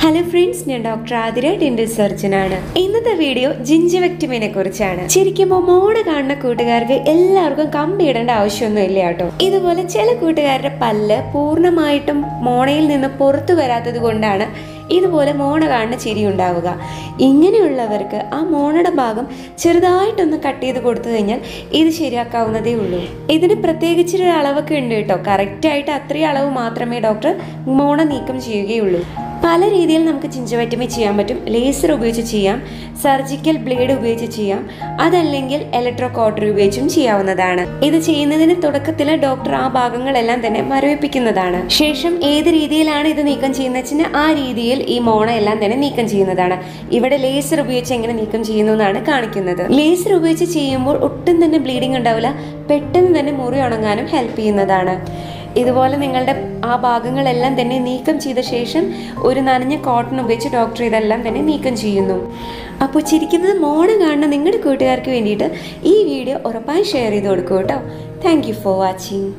Hello friends, ഞാൻ doctor Athira, dental സർജനാണ്. ഇന്നത്തെ video ജിഞ്ചിവെക്ടമിനെ കുറിച്ചാണ്. ശരിക്കും മോണ കാണുന്ന കൂട്ടുകാർക്ക് എല്ലാവർക്കും കമ്പിയിടേണ്ട ആവശ്യമൊന്നും ഇല്ല കേട്ടോ. ഇതുപോലെ ചില കൂട്ടുകാരുടെ പല്ല് പൂർണ്ണമായിട്ടും മോണയിൽ നിന്ന് പുറത്തു വരാത്തത് കൊണ്ടാണ് ഇതുപോലെ മോണ കാണുന്ന ചിരി ഉണ്ടാവുക. ഇങ്ങനെയുള്ളവർക്ക് ആ മോണയുടെ ഭാഗം ചെറുതായിട്ടൊന്ന് കട്ട് ചെയ്ത് കൊടുത്തു കഴിഞ്ഞാൽ ഇത് ശരിയാക്കാവുന്നതേ ഉള്ളൂ. ഇതിന് പ്രത്യേകിച്ചൊരു അളവൊക്കെ ഉണ്ട് കേട്ടോ. കറക്റ്റായിട്ട് അത്രയും അളവ് മാത്രമേ ഡോക്ടർ മോണ നീക്കം ചെയ്യുകയുള്ളൂ. പല രീതിയിൽ നമുക്ക് ജിഞ്ചിവെക്ടമി ചെയ്യാൻ പറ്റും. ലേസർ ഉപയോഗിച്ച് ചെയ്യാം, സർജിക്കൽ ബ്ലേഡ് ഉപയോഗിച്ച് ചെയ്യാം, അതല്ലെങ്കിൽ ഇലക്ട്രോ കോട്ടറി ഉപയോഗിച്ചും ചെയ്യാവുന്നതാണ്. ഇത് ചെയ്യുന്നതിന് തുടക്കത്തിൽ ഡോക്ടർ ആ ഭാഗങ്ങളെല്ലാം തന്നെ മരവിപ്പിക്കുന്നതാണ്. ശേഷം ഏത് രീതിയിലാണ് ഇത് നീക്കം ചെയ്യുന്നത് വെച്ചാൽ ആ രീതിയിൽ ഈ മോണ എല്ലാം തന്നെ നീക്കം ചെയ്യുന്നതാണ്. ഇവിടെ ലേസർ ഉപയോഗിച്ച് എങ്ങനെ നീക്കം ചെയ്യുന്നു എന്നാണ് കാണിക്കുന്നത്. ലേസർ ഉപയോഗിച്ച് ചെയ്യുമ്പോൾ ഒട്ടും തന്നെ ബ്ലീഡിങ് ഉണ്ടാവില്ല, പെട്ടെന്ന് തന്നെ മുറി ഉണങ്ങാനും ഹെൽപ്പ് ചെയ്യുന്നതാണ്. ഇതുപോലെ നിങ്ങളുടെ ആ ഭാഗങ്ങളെല്ലാം തന്നെ നീക്കം ചെയ്ത ശേഷം ഒരു നനഞ്ഞ കോട്ടൺ ഉപയോഗിച്ച് ഡോക്ടർ ഇതെല്ലാം തന്നെ നീക്കം ചെയ്യുന്നു. അപ്പോൾ ചിരിക്കുന്നത് മോണ കാണുന്ന നിങ്ങളുടെ കൂട്ടുകാർക്ക് വേണ്ടിയിട്ട് ഈ വീഡിയോ ഉറപ്പായി ഷെയർ ചെയ്ത് കൊടുക്കൂ കേട്ടോ. Thank you for watching.